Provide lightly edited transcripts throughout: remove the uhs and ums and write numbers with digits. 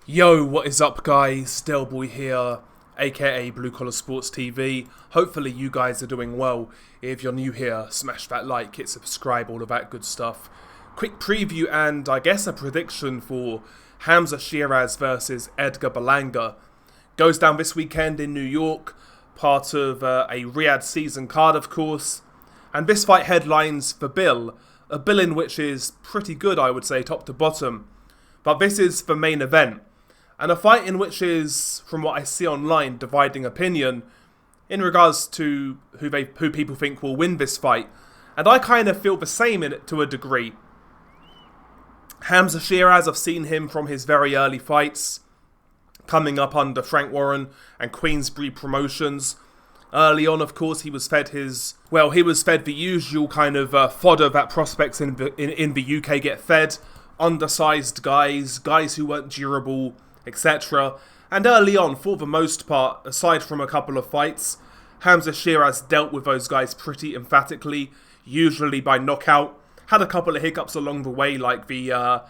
Yo, what is up guys? Delboy here, aka Blue Collar Sports TV. Hopefully you guys are doing well. If you're new here, smash that like, hit subscribe, all of that good stuff. Quick preview and I guess a prediction for Hamza Sheeraz versus Edgar Berlanga. Goes down this weekend in New York, part of a Riyadh season card of course. And this fight headlines the bill, a bill in which is pretty good I would say, top to bottom. But this is the main event. And a fight in which is, from what I see online, dividing opinion in regards to who people think will win this fight. And I kind of feel the same in it to a degree. Hamza Shiraz, I've seen him from his very early fights, coming up under Frank Warren and Queensberry Promotions. Early on, of course, he was fed the usual kind of fodder that prospects in the UK get fed. Undersized guys who weren't durable, etc. And early on, for the most part, aside from a couple of fights, Hamza Shiraz dealt with those guys pretty emphatically, usually by knockout. Had a couple of hiccups along the way, like the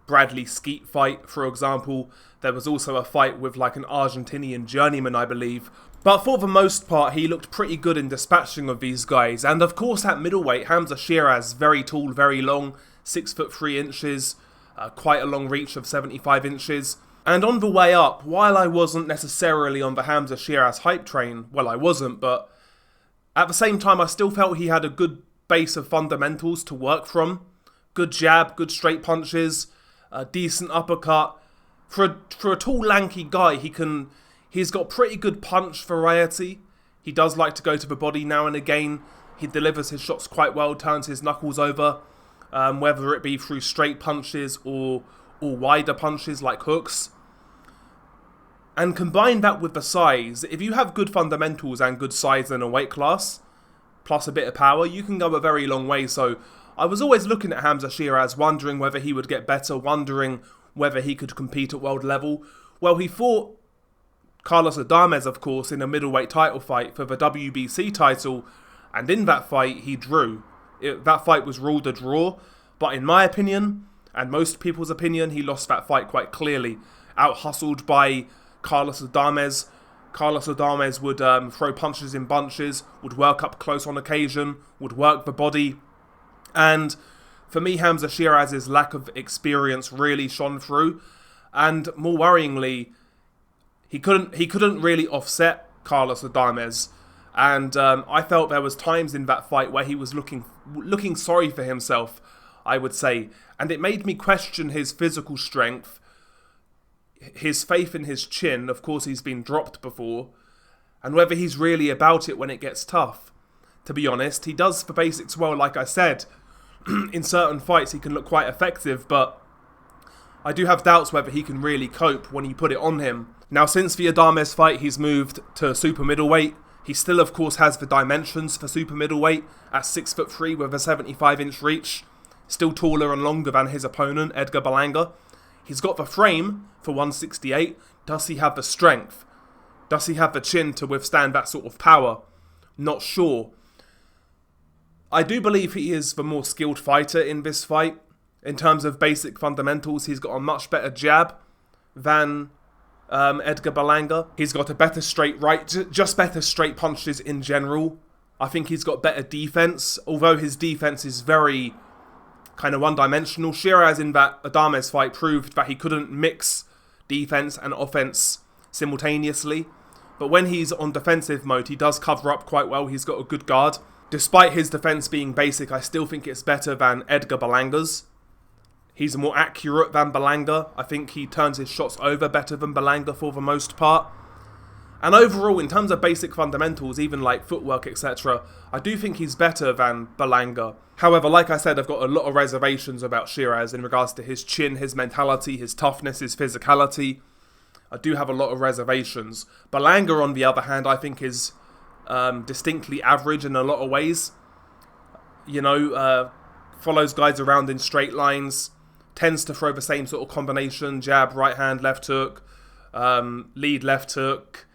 Bradley Skeet fight, for example. There was also a fight with like an Argentinian journeyman, I believe. But for the most part, he looked pretty good in dispatching of these guys. And of course, at middleweight, Hamza Shiraz, very tall, very long, 6'3", quite a long reach of 75 inches. And on the way up, while I wasn't necessarily on the Hamza Shiraz hype train, well I wasn't, but at the same time I still felt he had a good base of fundamentals to work from. Good jab, good straight punches, a decent uppercut. For a tall lanky guy, he's got pretty good punch variety. He does like to go to the body now and again. He delivers his shots quite well, turns his knuckles over, whether it be through straight punches or wider punches like hooks. And combine that with the size. If you have good fundamentals and good size in a weight class, plus a bit of power, you can go a very long way. So I was always looking at Hamza Shiraz, wondering whether he would get better, wondering whether he could compete at world level. Well, he fought Carlos Adames, of course, in a middleweight title fight for the WBC title, and in that fight, he drew. That fight was ruled a draw, but in my opinion, and most people's opinion, he lost that fight quite clearly. Out-hustled by Carlos Adames. Carlos Adames would throw punches in bunches, would work up close on occasion, would work the body. And for me, Hamza Shiraz's lack of experience really shone through. And more worryingly, he couldn't really offset Carlos Adames. And I felt there was times in that fight where he was looking sorry for himself, I would say. And it made me question his physical strength, his faith in his chin. Of course, he's been dropped before. And whether he's really about it when it gets tough. To be honest, he does the basics well, like I said. In certain fights, he can look quite effective, but I do have doubts whether he can really cope when you put it on him. Now, since the Adames fight, he's moved to super middleweight. He still, of course, has the dimensions for super middleweight at 6'3" with a 75-inch reach. Still taller and longer than his opponent, Edgar Berlanga. He's got the frame for 168. Does he have the strength? Does he have the chin to withstand that sort of power? Not sure. I do believe he is the more skilled fighter in this fight. In terms of basic fundamentals, he's got a much better jab than Edgar Berlanga. He's got a better straight right, just better straight punches in general. I think he's got better defense, although his defense is very kind of one-dimensional. Shiraz in that Adames fight proved that he couldn't mix defense and offense simultaneously. But when he's on defensive mode, he does cover up quite well. He's got a good guard. Despite his defense being basic, I still think it's better than Edgar Berlanga's. He's more accurate than Berlanga. I think he turns his shots over better than Berlanga for the most part. And overall, in terms of basic fundamentals, even like footwork, etc., I do think he's better than Berlanga. However, like I said, I've got a lot of reservations about Shiraz in regards to his chin, his mentality, his toughness, his physicality. I do have a lot of reservations. Berlanga, on the other hand, I think is distinctly average in a lot of ways. You know, follows guys around in straight lines, tends to throw the same sort of combination, jab, right hand, left hook, lead, left hook.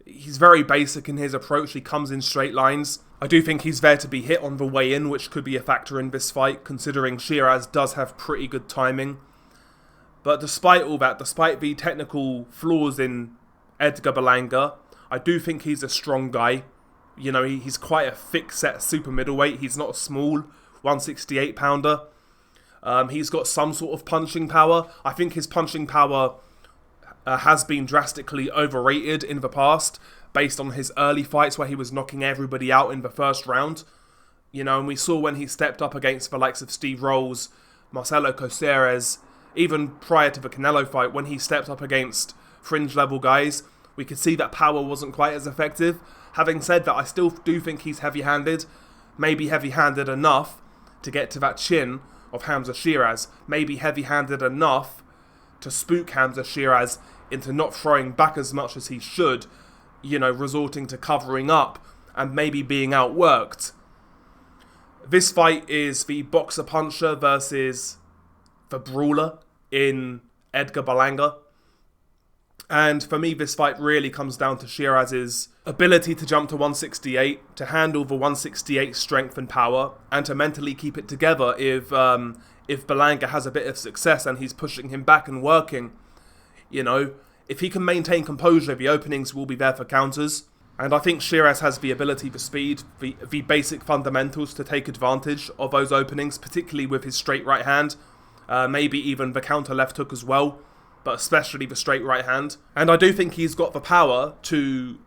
He's very basic in his approach. He comes in straight lines. I do think he's there to be hit on the way in, which could be a factor in this fight, considering Shiraz does have pretty good timing. But despite all that, despite the technical flaws in Edgar Berlanga, I do think he's a strong guy. You know, he's quite a thick-set super middleweight. He's not a small 168-pounder. He's got some sort of punching power. I think his punching power has been drastically overrated in the past, based on his early fights where he was knocking everybody out in the first round. You know, and we saw when he stepped up against the likes of Steve Rolls, Marcelo Coceres, even prior to the Canelo fight, when he stepped up against fringe-level guys, we could see that power wasn't quite as effective. Having said that, I still do think he's heavy-handed. Maybe heavy-handed enough to get to that chin of Hamza Sheeraz. Maybe heavy-handed enough to spook Hamza Sheeraz into not throwing back as much as he should, you know, resorting to covering up and maybe being outworked. This fight is the boxer-puncher versus the brawler in Edgar Berlanga. And for me, this fight really comes down to Shiraz's ability to jump to 168, to handle the 168 strength and power, and to mentally keep it together if Berlanga has a bit of success and he's pushing him back and working. You know, if he can maintain composure, the openings will be there for counters. And I think Shiraz has the ability, the speed, the basic fundamentals to take advantage of those openings, particularly with his straight right hand, maybe even the counter left hook as well, but especially the straight right hand. And I do think he's got the power to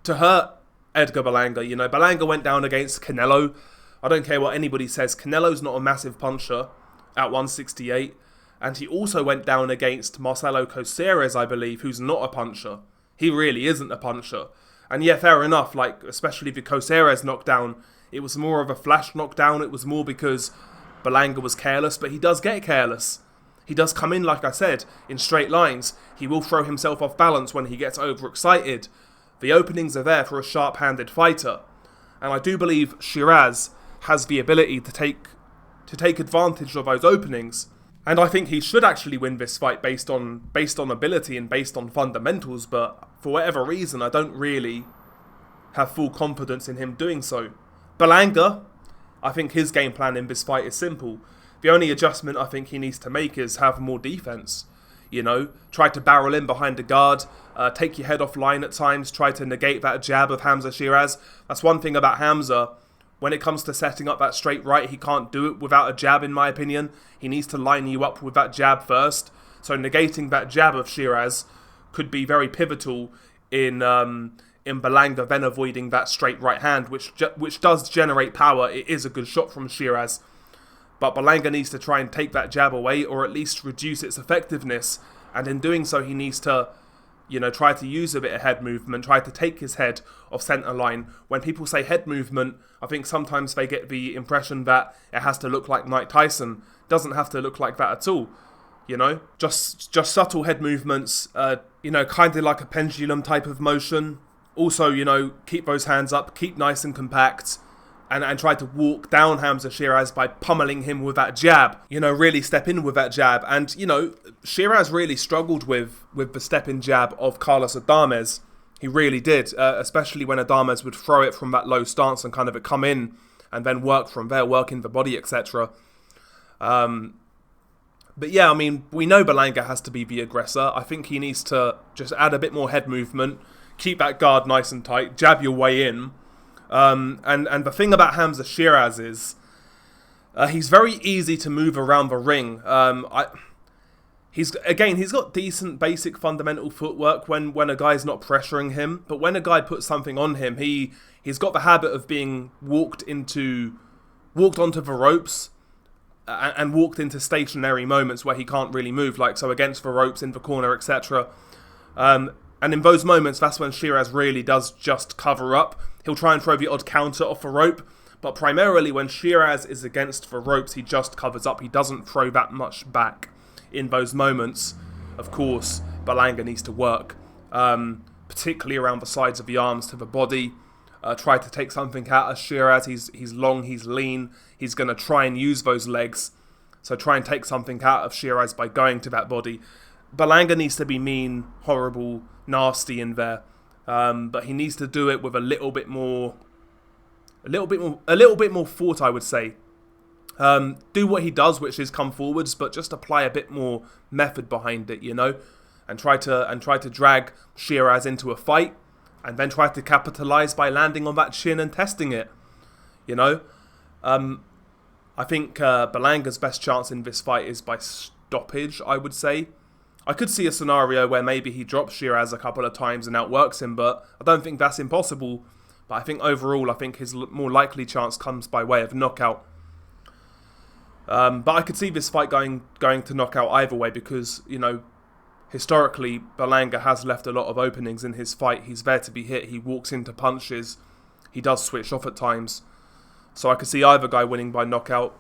hurt Edgar Berlanga. You know, Berlanga went down against Canelo. I don't care what anybody says, Canelo's not a massive puncher at 168. And he also went down against Marcelo Coceres, I believe, who's not a puncher. He really isn't a puncher. And yeah, fair enough, like, especially the Coceres knockdown, it was more of a flash knockdown. It was more because Berlanga was careless, but he does get careless. He does come in, like I said, in straight lines. He will throw himself off balance when he gets overexcited. The openings are there for a sharp-handed fighter. And I do believe Shiraz has the ability to take advantage of those openings. And I think he should actually win this fight based on ability and based on fundamentals, but for whatever reason, I don't really have full confidence in him doing so. Berlanga, I think his game plan in this fight is simple. The only adjustment I think he needs to make is have more defense. You know, try to barrel in behind the guard, take your head offline at times, try to negate that jab of Hamza Shiraz. That's one thing about Hamza. When it comes to setting up that straight right, he can't do it without a jab, in my opinion. He needs to line you up with that jab first. So negating that jab of Shiraz could be very pivotal in Berlanga then avoiding that straight right hand, which does generate power. It is a good shot from Shiraz. But Berlanga needs to try and take that jab away, or at least reduce its effectiveness. And in doing so, he needs to, you know, try to use a bit of head movement, try to take his head off centre line. When people say head movement, I think sometimes they get the impression that it has to look like Mike Tyson. Doesn't have to look like that at all. You know, just subtle head movements, you know, kind of like a pendulum type of motion. Also, you know, keep those hands up, keep nice and compact, and try to walk down Hamza Shiraz by pummeling him with that jab. You know, really step in with that jab. And, you know, Shiraz really struggled with the step-in jab of Carlos Adames. He really did, especially when Adames would throw it from that low stance and kind of come in and then work from there, work in the body, etc. But yeah, I mean, we know Berlanga has to be the aggressor. I think he needs to just add a bit more head movement, keep that guard nice and tight, jab your way in. And the thing about Hamza Shiraz is he's very easy to move around the ring. He's got decent basic fundamental footwork when a guy's not pressuring him, but when a guy puts something on him, he's got the habit of being walked onto the ropes and walked into stationary moments where he can't really move, like so against the ropes in the corner, etc. And in those moments, that's when Shiraz really does just cover up. He'll try and throw the odd counter off the rope, but primarily when Shiraz is against the ropes, he just covers up. He doesn't throw that much back. In those moments, of course, Berlanga needs to work, particularly around the sides of the arms to the body. Try to take something out of Shiraz. He's long, he's lean. He's going to try and use those legs. So try and take something out of Shiraz by going to that body. Berlanga needs to be mean, horrible, nasty in there. But he needs to do it with a little bit more thought, I would say. do what he does, which is come forwards, but just apply a bit more method behind it, you know, and try to drag Sheeraz into a fight, and then try to capitalize by landing on that chin and testing it, you know. I think Berlanga's best chance in this fight is by stoppage, I would say. I could see a scenario where maybe he drops Shiraz a couple of times and outworks him, but I don't think that's impossible. But I think overall, I think his more likely chance comes by way of knockout. But I could see this fight going to knockout either way because, you know, historically, Berlanga has left a lot of openings in his fight. He's there to be hit. He walks into punches. He does switch off at times. So I could see either guy winning by knockout.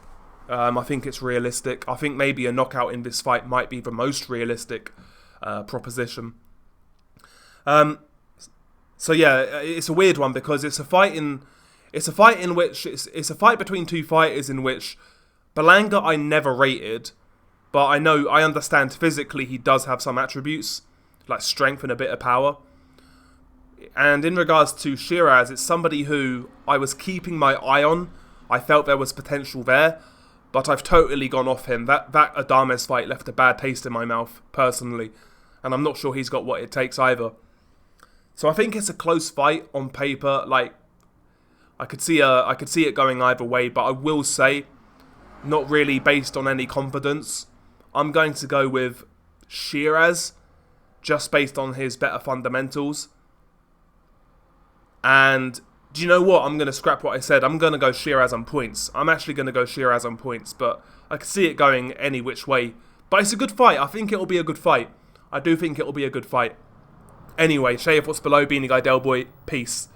I think it's realistic. I think maybe a knockout in this fight might be the most realistic proposition. So yeah, it's a weird one because it's a fight between two fighters in which Berlanga I never rated, but I understand physically he does have some attributes like strength and a bit of power. And in regards to Shiraz, it's somebody who I was keeping my eye on. I felt there was potential there, but I've totally gone off him. That Adames fight left a bad taste in my mouth, personally. And I'm not sure he's got what it takes either. So I think it's a close fight on paper. Like, I could see it going either way, but I will say, not really based on any confidence, I'm going to go with Shiraz, just based on his better fundamentals. And do you know what? I'm going to scrap what I said. I'm going to go Shiraz on points. I'm actually going to go Shiraz on points, but I can see it going any which way. But it's a good fight. I think it'll be a good fight. I do think it'll be a good fight. Anyway, share your thoughts below. Beanie Guy Del Boy. Peace.